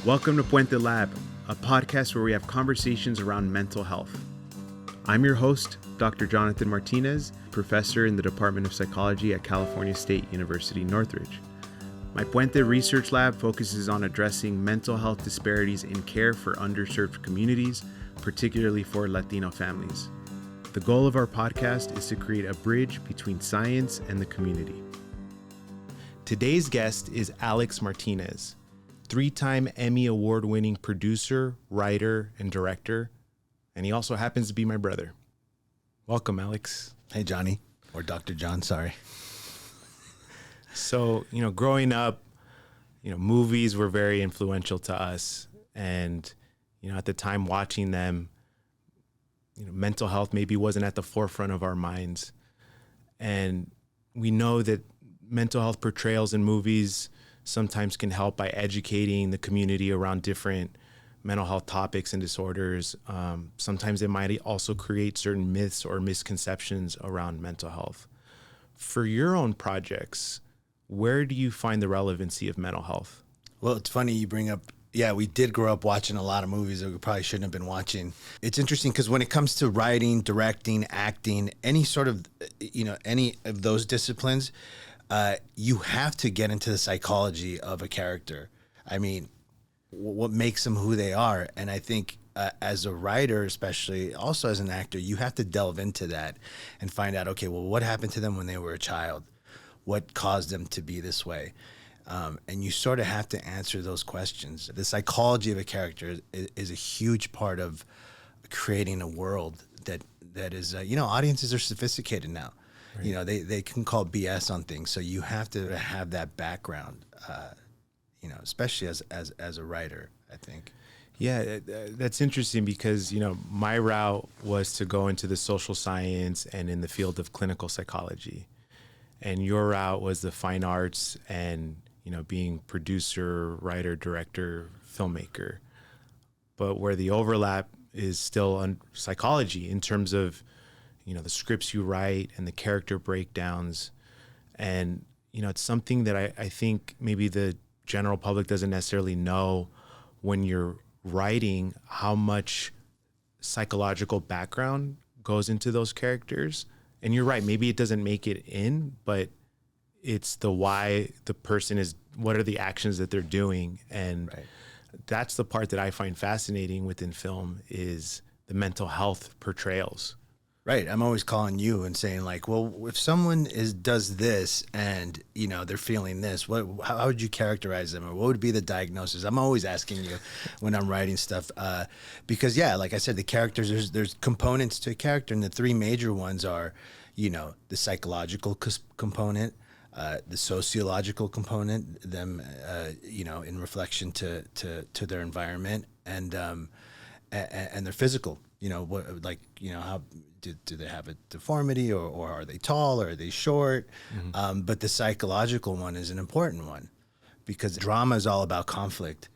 Welcome to Puente Lab, a podcast where we have conversations around mental health. I'm your host, Dr. Jonathan Martinez, professor in the Department of Psychology at California State University, Northridge. My Puente Research Lab focuses on addressing mental health disparities in care for underserved communities, particularly for Latino families. The goal of our podcast is to create a bridge between science and the community. Today's guest is Alex Martinez, three-time Emmy award-winning producer, writer, and director, and he also happens to be my brother. Welcome, Alex. Hey, Johnny, or Dr. John, sorry. So, growing up, movies were very influential to us, and, at the time watching them, mental health maybe wasn't at the forefront of our minds. And we know that mental health portrayals in movies sometimes can help by educating the community around different mental health topics and disorders. Sometimes it might also create certain myths or misconceptions around mental health. For your own projects, where do you find the relevancy of mental health? Well, it's funny you bring up, we did grow up watching a lot of movies that we probably shouldn't have been watching. It's interesting because when it comes to writing, directing, acting, any sort of, any of those disciplines, you have to get into the psychology of a character. I mean, what makes them who they are. And I think as a writer, especially also as an actor, you have to delve into that and find out, okay, well, what happened to them when they were a child? What caused them to be this way? And you sort of have to answer those questions. The psychology of a character is a huge part of creating a world that is, audiences are sophisticated now. Right. They can call BS on things. So you have to have that background, especially as a writer, I think. Yeah, that's interesting because, my route was to go into the social science and in the field of clinical psychology. And your route was the fine arts and, being producer, writer, director, filmmaker. But where the overlap is still on psychology in terms of, the scripts you write and the character breakdowns. And, it's something that I think maybe the general public doesn't necessarily know when you're writing how much psychological background goes into those characters. And you're right, maybe it doesn't make it in, but it's the why the person is, what are the actions that they're doing. And right. That's the part that I find fascinating within film is the mental health portrayals. Right. I'm always calling you and saying like, well, if someone does this and, they're feeling this, how would you characterize them or what would be the diagnosis? I'm always asking you when I'm writing stuff because, like I said, the characters, there's components to a character and the three major ones are, the psychological component, the sociological component, them, in reflection to their environment and their physical, how do they have a deformity or are they tall or are they short? Mm-hmm. But the psychological one is an important one because drama is all about conflict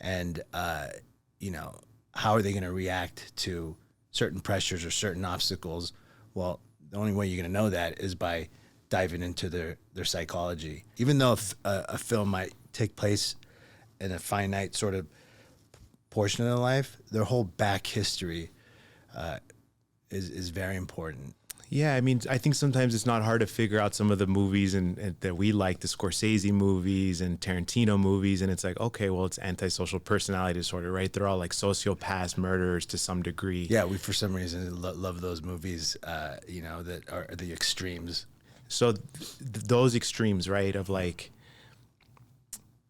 and, how are they going to react to certain pressures or certain obstacles? Well, the only way you're going to know that is by diving into their psychology. Even though a film might take place in a finite sort of portion of their life, their whole back history is very important. Yeah, I mean, I think sometimes it's not hard to figure out some of the movies and that we like, the Scorsese movies and Tarantino movies, and it's like, okay, well, it's antisocial personality disorder, right? They're all like sociopaths, murderers to some degree. Yeah, we for some reason love those movies, that are the extremes. So those extremes, right, of like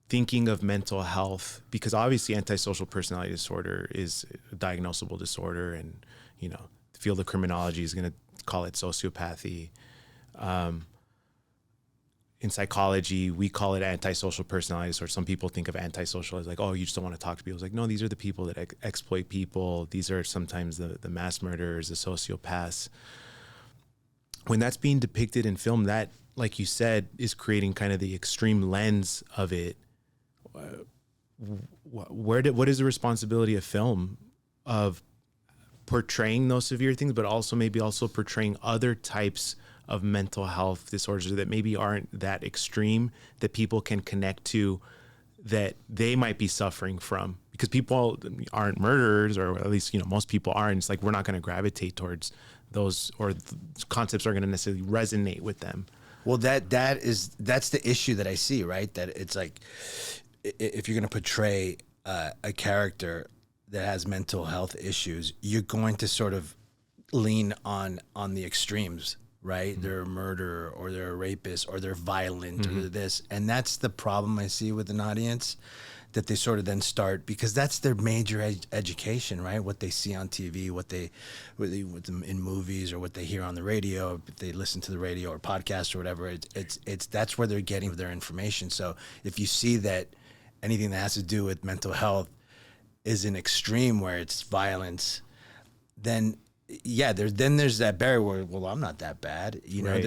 thinking of mental health, because obviously antisocial personality disorder is a diagnosable disorder and, the field of criminology is going to call it sociopathy. In psychology, we call it antisocial personality disorder. Some people think of antisocial as like, oh, you just don't want to talk to people. It's like, no, these are the people that exploit people. These are sometimes the mass murderers, the sociopaths. When that's being depicted in film, that, like you said, is creating kind of the extreme lens of it. What is the responsibility of film of portraying those severe things, but also maybe also portraying other types of mental health disorders that maybe aren't that extreme, that people can connect to that they might be suffering from, because people aren't murderers, or at least, most people aren't. It's like, we're not going to gravitate towards those, or concepts are going to necessarily resonate with them. Well, that's the issue that I see, right? That it's like, if you're going to portray a character that has mental health issues, you're going to sort of lean on the extremes, right? Mm-hmm. They're a murderer, or they're a rapist, or they're violent, mm-hmm. or they're this. And that's the problem I see with an audience, that they sort of then start, because that's their major education, right? What they see on TV, what they in movies, or what they hear on the radio, if they listen to the radio or podcast or whatever, it's that's where they're getting their information. So if you see that anything that has to do with mental health is an extreme where it's violence, then there's that barrier where, well, I'm not that bad, right.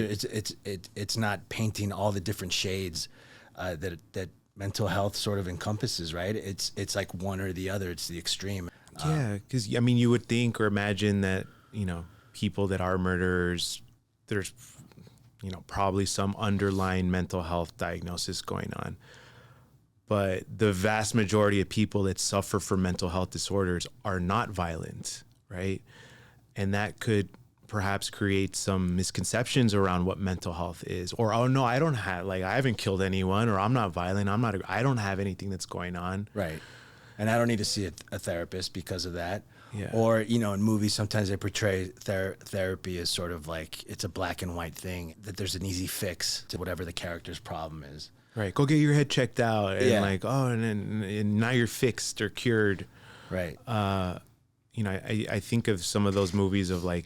It's not painting all the different shades that mental health sort of encompasses, right? It's like one or the other. It's the extreme. Yeah, because you would think or imagine that people that are murderers, there's probably some underlying mental health diagnosis going on. But the vast majority of people that suffer from mental health disorders are not violent, right? And that could perhaps create some misconceptions around what mental health is. Or, oh no, I haven't killed anyone, or I'm not violent. I don't have anything that's going on. Right. And I don't need to see a therapist because of that. Yeah. Or, in movies, sometimes they portray therapy as sort of like it's a black and white thing, that there's an easy fix to whatever the character's problem is. Right. Go get your head checked out. And and now you're fixed or cured. Right. I think of some of those movies of like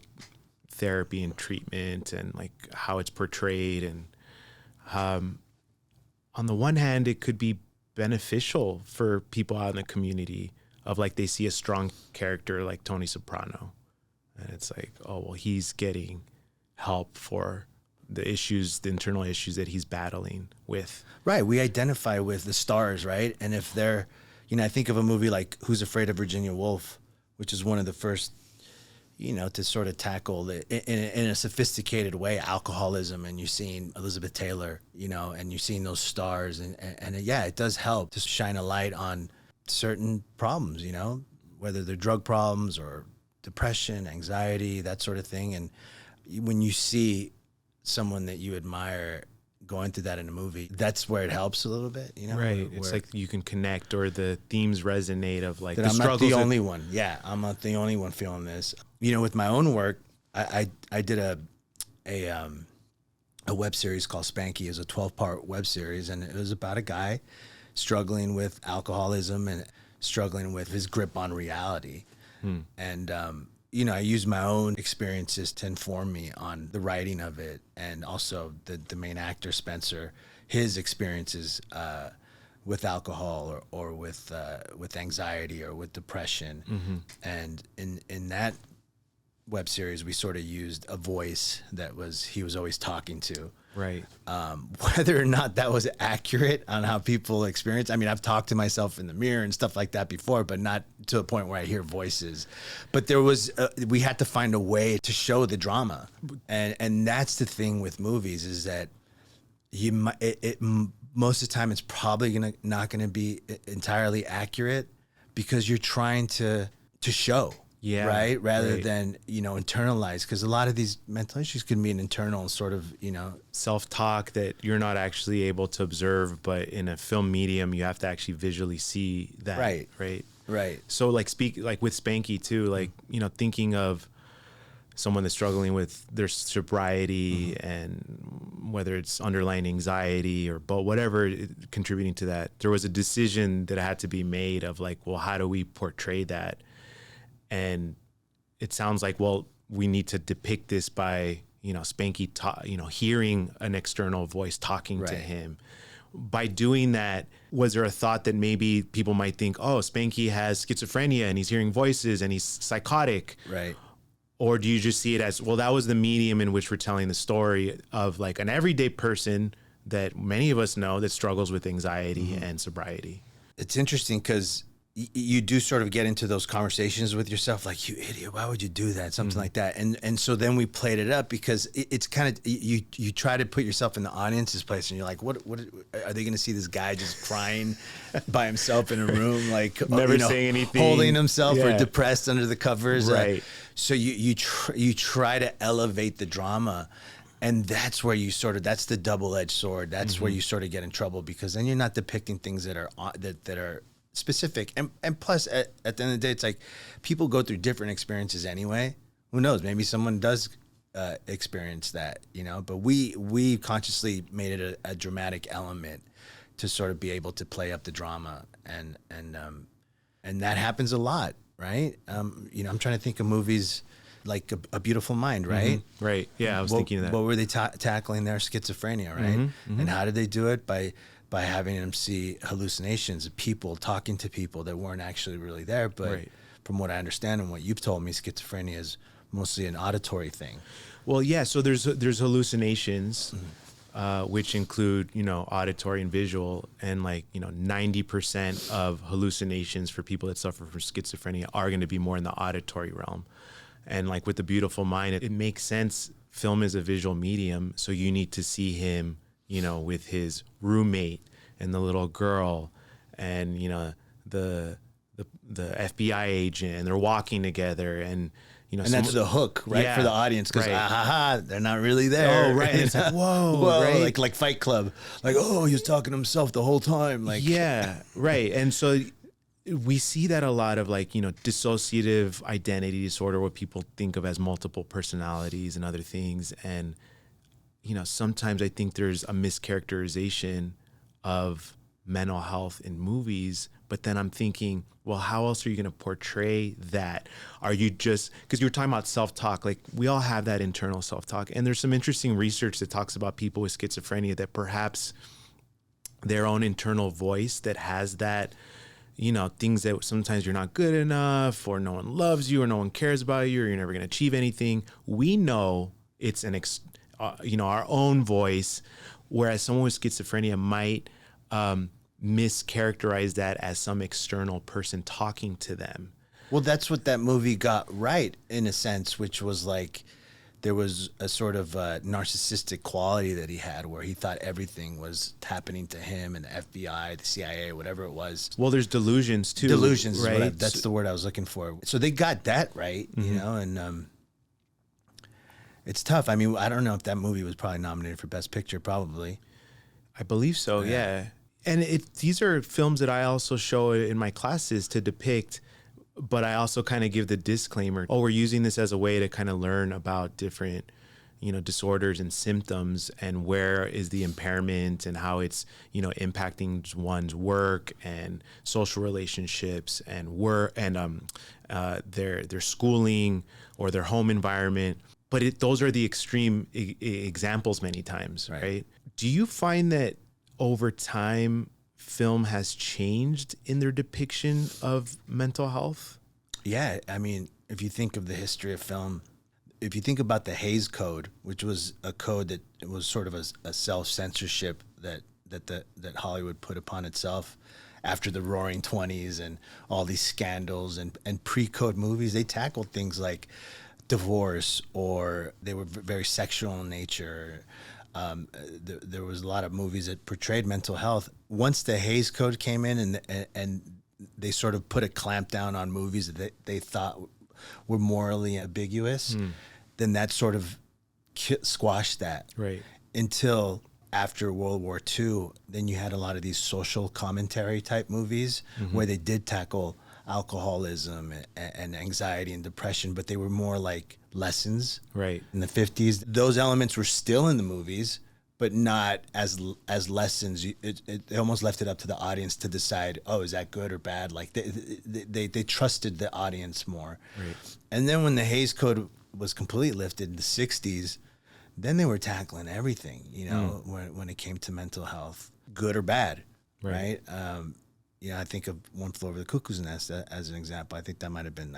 therapy and treatment, and like how it's portrayed. And on the one hand, it could be beneficial for people out in the community, of like, they see a strong character like Tony Soprano, and it's like, oh, well, he's getting help for the internal issues that he's battling with. Right. We identify with the stars, right? And if they're, I think of a movie like Who's Afraid of Virginia Woolf, which is one of the first, to sort of tackle in a sophisticated way, alcoholism, and you're seeing Elizabeth Taylor, and you're seeing those stars, and it does help to shine a light on certain problems, whether they're drug problems or depression, anxiety, that sort of thing. And when you see someone that you admire going through that in a movie, that's where it helps a little bit, Right. It's like you can connect, or the themes resonate of like, I'm not the only one. Yeah, I'm not the only one feeling this. With my own work, I did a web series called SPANKY. It was a 12-part web series, and it was about a guy struggling with alcoholism and struggling with his grip on reality. And I use my own experiences to inform me on the writing of it, and also the main actor, Spencer, his experiences with alcohol or with anxiety or with depression. Mm-hmm. And in that web series, we sort of used a voice that he was always talking to. Right. Whether or not that was accurate on how people experience. I mean, I've talked to myself in the mirror and stuff like that before, but not to a point where I hear voices. But there was, we had to find a way to show the drama. And that's the thing with movies, is that most of the time it's probably not going to be entirely accurate, because you're trying to show. Yeah. Right. Rather than, internalize, because a lot of these mental issues can be an internal sort of, self-talk that you're not actually able to observe, but in a film medium, you have to actually visually see that. Right. Right. Right. So like with Spanky too, like, thinking of someone that's struggling with their sobriety, mm-hmm. and whether it's underlying anxiety or whatever contributing to that, there was a decision that had to be made of like, well, how do we portray that? And it sounds like, well, we need to depict this by, Spanky, hearing an external voice talking to him. By doing that, was there a thought that maybe people might think, oh, Spanky has schizophrenia and he's hearing voices and he's psychotic? Right. Or do you just see it as, well, that was the medium in which we're telling the story of like an everyday person that many of us know that struggles with anxiety, mm-hmm. and sobriety? It's interesting because, you do sort of get into those conversations with yourself, like, you idiot, why would you do that? Something like that. And so then we played it up because it's kind of, you try to put yourself in the audience's place, and you're like, what are they going to see this guy just crying by himself in a room, like never saying anything, holding himself or depressed under the covers. Right. So you try to elevate the drama. And that's where you sort of, that's the double-edged sword. That's where you sort of get in trouble, because then you're not depicting things that are specific. And plus, at the end of the day, it's like people go through different experiences anyway. Who knows? Maybe someone does experience that, you know. But we consciously made it a dramatic element to sort of be able to play up the drama, and that happens a lot, right? You know, I'm trying to think of movies like A Beautiful Mind, right? Right. Yeah, I was thinking of that. What were they tackling there? Schizophrenia, right? And how did they do it? By having them see hallucinations of people talking to people that weren't actually really there. But from what I understand and what you've told me, schizophrenia is mostly an auditory thing. Well, yeah. So there's hallucinations, which include, you know, auditory and visual, and like, you know, 90% of hallucinations for people that suffer from schizophrenia are going to be more in the auditory realm. And like with The Beautiful Mind, it makes sense. Film is a visual medium, so you need to see him, you know, with his roommate and the little girl, and, you know, the FBI agent, and they're walking together, and, you know, and that's the hook, right, for the audience, because they're not really there. Oh, right. And it's like, whoa, right? like Fight Club, like, oh, he was talking to himself the whole time, like, yeah, right. And so we see that a lot of, like, you know, dissociative identity disorder, what people think of as multiple personalities and other things. And, you know, sometimes I think there's a mischaracterization of mental health in movies, but then I'm thinking, well, how else are you going to portray that? Are you just, because you were talking about self-talk, like we all have that internal self-talk. And there's some interesting research that talks about people with schizophrenia that perhaps their own internal voice that has that, you know, things that sometimes you're not good enough, or no one loves you, or no one cares about you, or you're never going to achieve anything. We know it's you know, our own voice, whereas someone with schizophrenia might mischaracterize that as some external person talking to them. Well, that's what that movie got right, in a sense, which was like, there was a sort of narcissistic quality that he had, where he thought everything was happening to him, and the FBI, the CIA, whatever it was. Well, there's delusions too. Delusions, right? That's the word I was looking for. So they got that right, you know, and it's tough. I mean, I don't know if that movie was probably nominated for Best Picture, probably. I believe so, yeah. And these are films that I also show in my classes to depict, but I also kind of give the disclaimer, we're using this as a way to kind of learn about different, you know, disorders and symptoms, and where is the impairment, and how it's, you know, impacting one's work and social relationships and work and their schooling or their home environment. But those are the extreme examples many times, right? Do you find that over time film has changed in their depiction of mental health? Yeah, I mean, if you think of the history of film, if you think about the Hays Code, which was a code that was sort of a self-censorship that Hollywood put upon itself after the Roaring 20s and all these scandals, and pre-code movies, they tackled things like divorce, or they were very sexual in nature. There was a lot of movies that portrayed mental health. Once the Hays Code came in, and they sort of put a clamp down on movies that they thought were morally ambiguous, then that sort of squashed that. Right. Until after World War II, then you had a lot of these social commentary type movies where they did tackle alcoholism and anxiety and depression, but they were more like lessons. Right. In the 50s, those elements were still in the movies, but not as lessons. They almost left it up to the audience to decide, oh, is that good or bad? Like they trusted the audience more. Right. And then when the Hays Code was completely lifted in the 60s, then they were tackling everything, you know, when it came to mental health, good or bad, right? You know, I think of One Flew Over the Cuckoo's Nest as an example. I think that might have been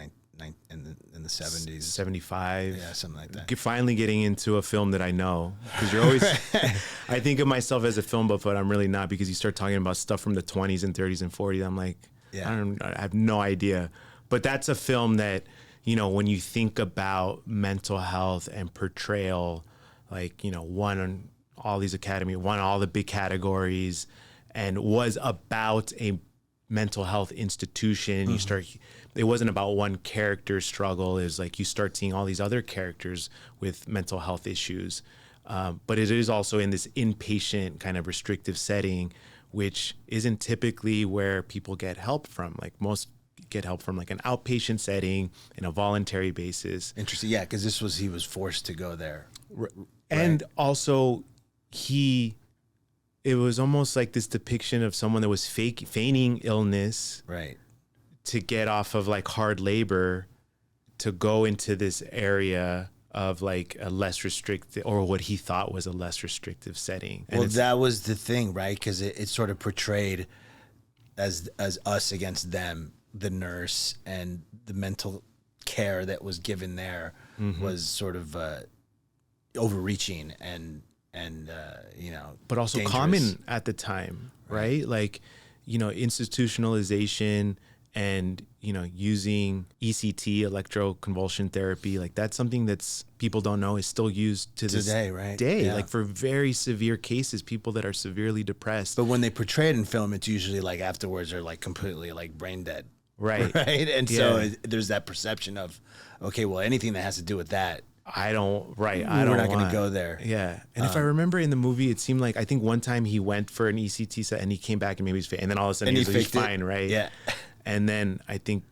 in the 70s. 75. Yeah, something like that. Finally getting into a film that I know. Because you're always, I think of myself as a film buff, but I'm really not, because you start talking about stuff from the 20s and 30s and 40s. I'm like, Yeah. I have no idea. But that's a film that, you know, when you think about mental health and portrayal, like, you know, won all these Academy, won all the big categories, and was about a mental health institution. You start, it wasn't about one character's struggle. It was like you start seeing all these other characters with mental health issues. But it is also in this inpatient kind of restrictive setting, which isn't typically where people get help from. Like most get help from like an outpatient setting in a voluntary basis. Interesting. Yeah, because he was forced to go there. And also it was almost like this depiction of someone that was feigning illness, right, to get off of like hard labor to go into this area of like a less restrictive, or what he thought was a less restrictive setting. And well, that was the thing, right? Because it sort of portrayed as us against them, the nurse, and the mental care that was given there was sort of overreaching and you know, but also dangerous. common at the time, right? Like, you know, institutionalization and, you know, using ECT, electroconvulsion therapy, like that's something that's people don't know is still used to this today, right? day, Yeah. like for very severe cases, people that are severely depressed. But when they portray it in film, it's usually like afterwards they're like completely like brain dead. Right. Right. And Yeah. so there's that perception of, okay, well, anything that has to do with that, I don't we're not going to go there. Yeah. And if I remember in the movie, it seemed like, I think one time he went for an ECT set and he came back and maybe he's fine. And then all of a sudden And he's fine, right? Yeah. And then I think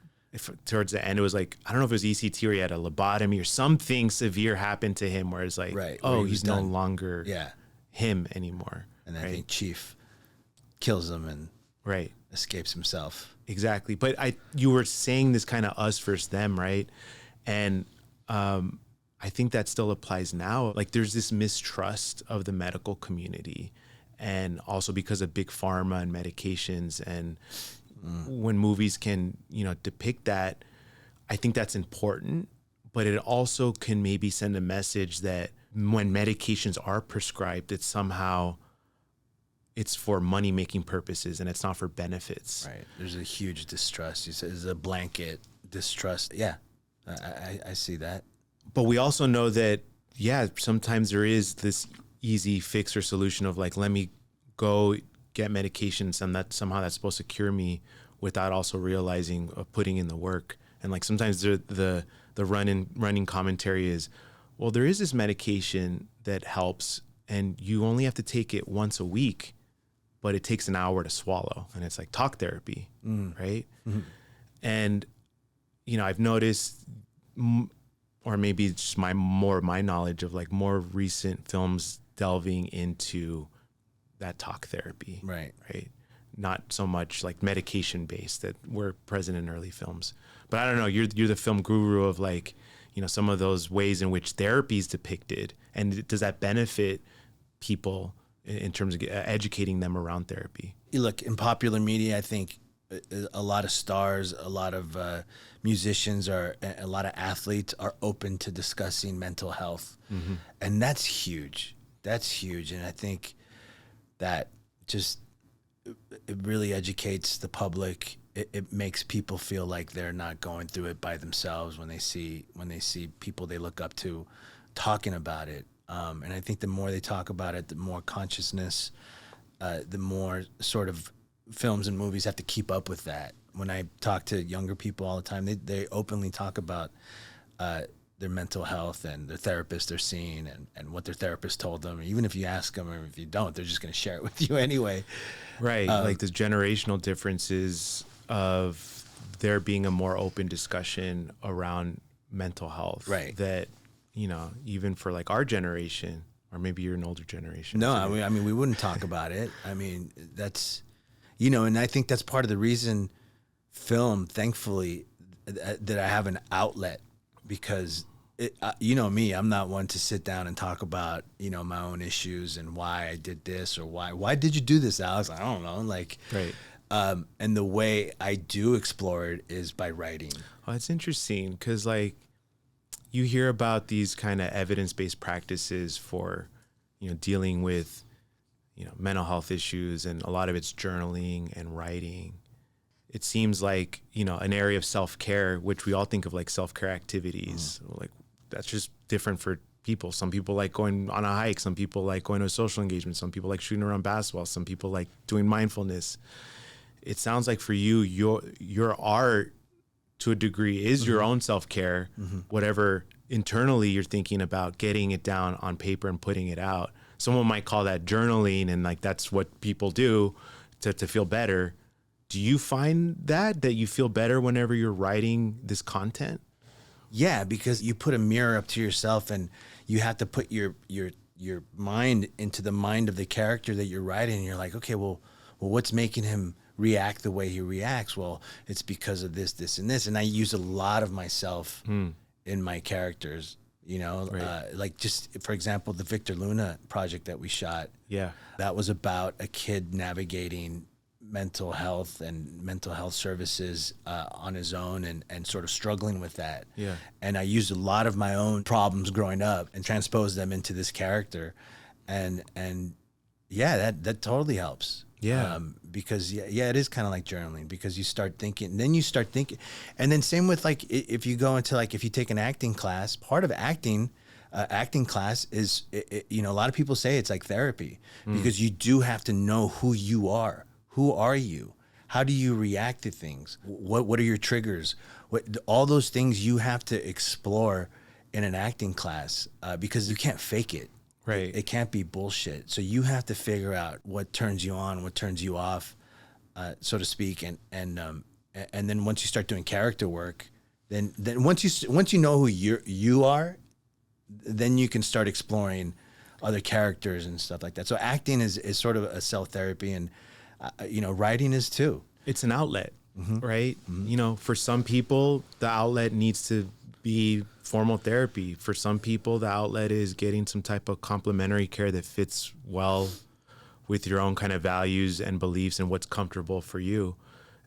towards the end, it was like, I don't know if it was ECT or he had a lobotomy or something severe happened to him where it's like, Right, oh, where he he's was no done. longer Yeah. him anymore. And then right? I think Chief kills him and Right. escapes himself. Exactly. But you were saying this kind of us versus them, right? And I think that still applies now. Like there's this mistrust of the medical community, and also because of big pharma and medications. And when movies can, you know, depict that, I think that's important, but it also can maybe send a message that when medications are prescribed, it's somehow it's for money-making purposes and it's not for benefits. Right. There's a huge distrust. There's a blanket distrust. Yeah. I see that. But we also know that, yeah, sometimes there is this easy fix or solution of like, let me go get medications and that somehow that's supposed to cure me, without also realizing of putting in the work. And like sometimes the running commentary is, well, there is this medication that helps and you only have to take it once a week, but it takes an hour to swallow. And it's like talk therapy, right? Mm-hmm. And, you know, I've noticed, or maybe it's just my knowledge of like more recent films delving into that talk therapy. Right. Right. Not so much like medication based that were present in early films. But I don't know, you're the film guru of like, you know, some of those ways in which therapy is depicted, and does that benefit people in terms of educating them around therapy? You look, in popular media, I think a lot of stars, a lot of musicians, a lot of athletes are open to discussing mental health. Mm-hmm. And that's huge. That's huge. And I think that just, it really educates the public. It makes people feel like they're not going through it by themselves when they see people they look up to talking about it. And I think the more they talk about it, the more consciousness, the more sort of films and movies have to keep up with that. When I talk to younger people all the time, they openly talk about their mental health and their therapist they're seeing and what their therapist told them. Even if you ask them or if you don't, they're just going to share it with you anyway. Right. Like the generational differences of there being a more open discussion around mental health. Right. That, you know, even for like our generation, or maybe you're an older generation. No, I mean, we wouldn't talk about it. I mean, that's, you know, and I think that's part of the reason film, thankfully, that I have an outlet, because you know me, I'm not one to sit down and talk about, you know, my own issues and why I did this or why did you do this, Alex? I don't know. Like, right. And the way I do explore it is by writing. Oh, it's interesting because like you hear about these kind of evidence-based practices for, you know, dealing with, you know, mental health issues, and a lot of it's journaling and writing. it seems like, you know, an area of self-care, which we all think of like self-care activities. Like that's just different for people. Some people like going on a hike. Some people like going to a social engagement. Some people like shooting around basketball. Some people like doing mindfulness. It sounds like for you, your art to a degree is your own self-care, whatever internally you're thinking about getting it down on paper and putting it out. Someone might call that journaling, and like that's what people do to feel better. Do you find that you feel better whenever you're writing this content? Yeah, because you put a mirror up to yourself and you have to put your mind into the mind of the character that you're writing. And you're like, okay, well, what's making him react the way he reacts? Well, it's because of this, this, and this. And I use a lot of myself in my characters, you know, like just, for example, the Victor Luna project that we shot. Yeah. That was about a kid navigating mental health and mental health services on his own and sort of struggling with that. Yeah. And I used a lot of my own problems growing up and transposed them into this character. And yeah, that totally helps. Yeah. Because yeah, it is kind of like journaling, because you start thinking, and then same with like, if you go into like, if you take an acting class, part of acting class is, you know, a lot of people say it's like therapy, because you do have to know who you are. Who are you? How do you react to things? What are your triggers? All those things you have to explore in an acting class, because you can't fake it. Right. It can't be bullshit. So you have to figure out what turns you on, what turns you off, so to speak. And then once you start doing character work, then once you know who you are, then you can start exploring other characters and stuff like that. So acting is sort of a self therapy, and you know, writing is too. It's an outlet, right? You know, for some people, the outlet needs to be formal therapy. For some people, the outlet is getting some type of complementary care that fits well with your own kind of values and beliefs and what's comfortable for you.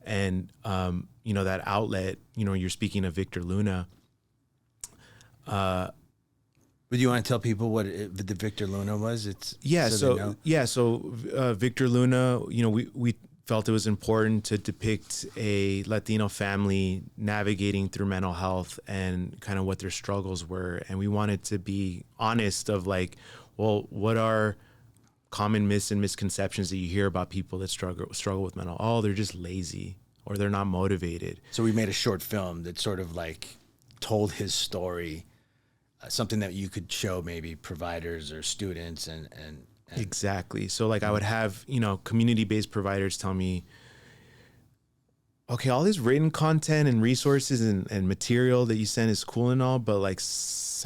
And, you know, that outlet, you know, you're speaking of Victor Luna. But you want to tell people what the Victor Luna was? So Victor Luna, you know, we felt it was important to depict a Latino family navigating through mental health and kind of what their struggles were. And we wanted to be honest of like, well, what are common myths and misconceptions that you hear about people that struggle with mental? Oh, they're just lazy or they're not motivated. So we made a short film that sort of like told his story. Something that you could show maybe providers or students and exactly. So like I would have, you know, community-based providers tell me, okay, all this written content and resources and material that you send is cool and all, but like,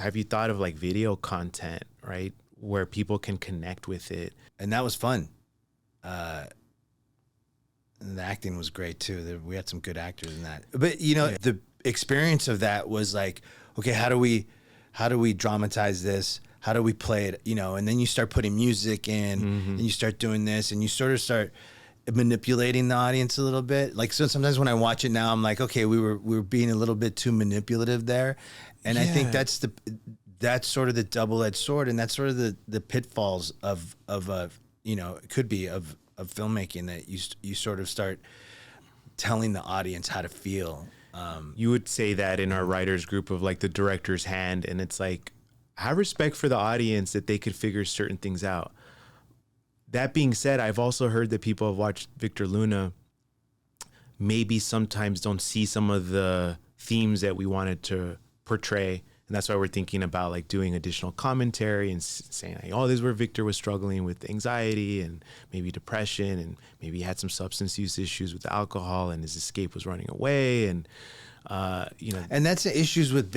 have you thought of like video content, right? Where people can connect with it. And that was fun. And the acting was great too. We had some good actors in that. But you know, the experience of that was like, okay, how do we dramatize this? How do we play it? You know, and then you start putting music in and you start doing this and you sort of start manipulating the audience a little bit. Like, so sometimes when I watch it now, I'm like, okay, we were being a little bit too manipulative there. And I think that's sort of the double-edged sword, and that's sort of the pitfalls of you know, it could be of filmmaking, that you sort of start telling the audience how to feel. You would say that in our writers group of like the director's hand, and it's like, have respect for the audience that they could figure certain things out. That being said, I've also heard that people have watched Victor Luna maybe sometimes don't see some of the themes that we wanted to portray. And that's why we're thinking about like doing additional commentary and saying like, oh, this is where Victor was struggling with anxiety and maybe depression, and maybe he had some substance use issues with alcohol and his escape was running away. And, you know, and that's the issues with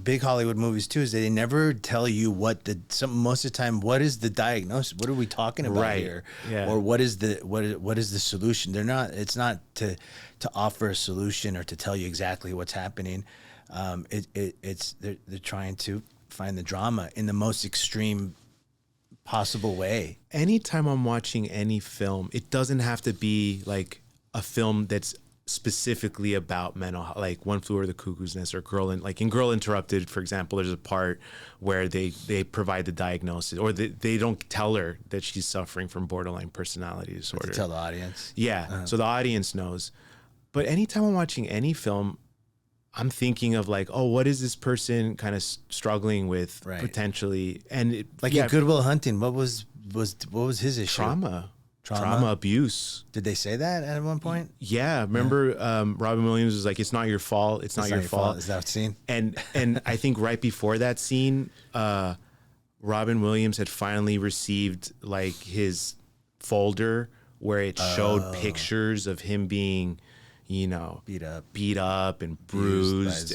big Hollywood movies too, is they never tell you most of the time, what is the diagnosis? What are we talking about here? Yeah. Or what is the solution? It's not to offer a solution or to tell you exactly what's happening. They're trying to find the drama in the most extreme possible way. Anytime I'm watching any film, it doesn't have to be like a film that's specifically about mental health, like One Flew Over the Cuckoo's Nest or in Girl Interrupted, for example, there's a part where they provide the diagnosis, or they don't tell her that she's suffering from borderline personality disorder. To tell the audience. Yeah. So the audience knows. But anytime I'm watching any film, I'm thinking of like, oh, what is this person kind of struggling with potentially? And in Good Will Hunting, what was his issue? Trauma, abuse. Did they say that at one point? Yeah. Remember, Robin Williams was like, it's not your fault. It's not your fault. Is that scene? And I think right before that scene, Robin Williams had finally received like his folder where it showed pictures of him being, beat up and bruised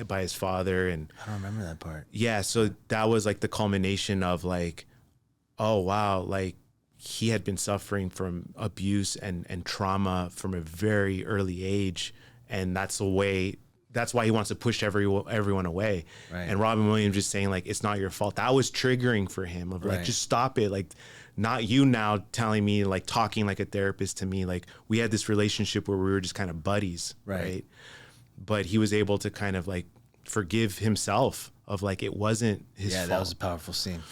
by his father. And I don't remember that part. Yeah. So that was like the culmination of like, oh, wow. Like, he had been suffering from abuse and trauma from a very early age. And that's why he wants to push everyone away. Right. And Robin Williams just saying like, it's not your fault. That was triggering for him of like, just stop it. Like, not you now telling me, like talking like a therapist to me. Like, we had this relationship where we were just kind of buddies. Right. But he was able to kind of like forgive himself of like, it wasn't his fault. Yeah, that was a powerful scene.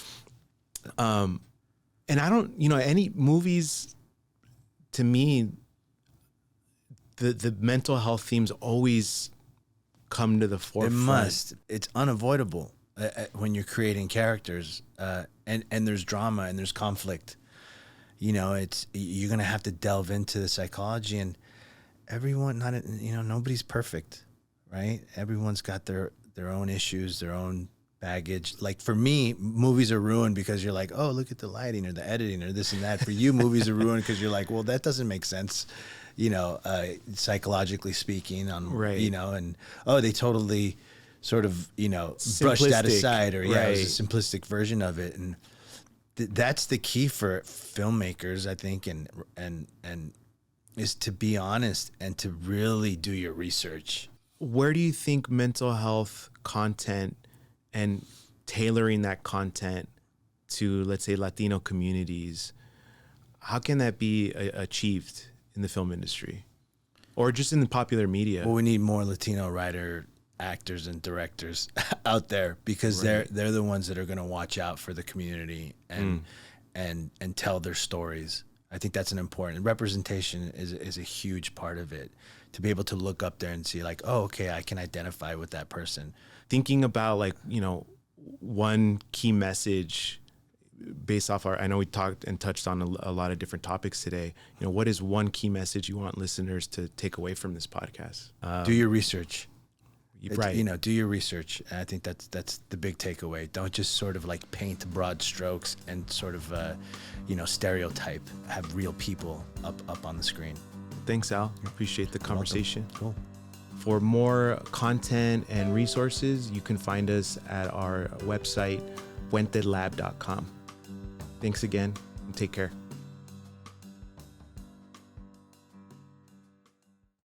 And I don't, any movies, to me, the mental health themes always come to the forefront. It must. It's unavoidable when you're creating characters, and there's drama and there's conflict. You're gonna have to delve into the psychology, and everyone, nobody's perfect, right? Everyone's got their own issues, their own baggage. Like for me, movies are ruined because you're like, oh, look at the lighting or the editing or this and that. For you, movies are ruined because you're like, well, that doesn't make sense, psychologically speaking, and they totally sort of, brushed that aside, or it was a simplistic version of it. And that's the key for filmmakers, I think, and is to be honest and to really do your research. Where do you think mental health content and tailoring that content to, let's say, Latino communities, how can that be achieved in the film industry or just in the popular media? Well, we need more Latino writer, actors, and directors out there, because they're the ones that are going to watch out for the community and tell their stories. I think that's an important representation is a huge part of it, to be able to look up there and see like, oh, okay, I can identify with that person. Thinking about like, one key message based off I know we talked and touched on a lot of different topics today. What is one key message you want listeners to take away from this podcast? Do your research. Right. Do your research. And I think that's the big takeaway. Don't just sort of like paint broad strokes and sort of, stereotype. Have real people up on the screen. Thanks, Al. Appreciate the conversation. Cool. For more content and resources, you can find us at our website, puentelab.com. Thanks again, and take care.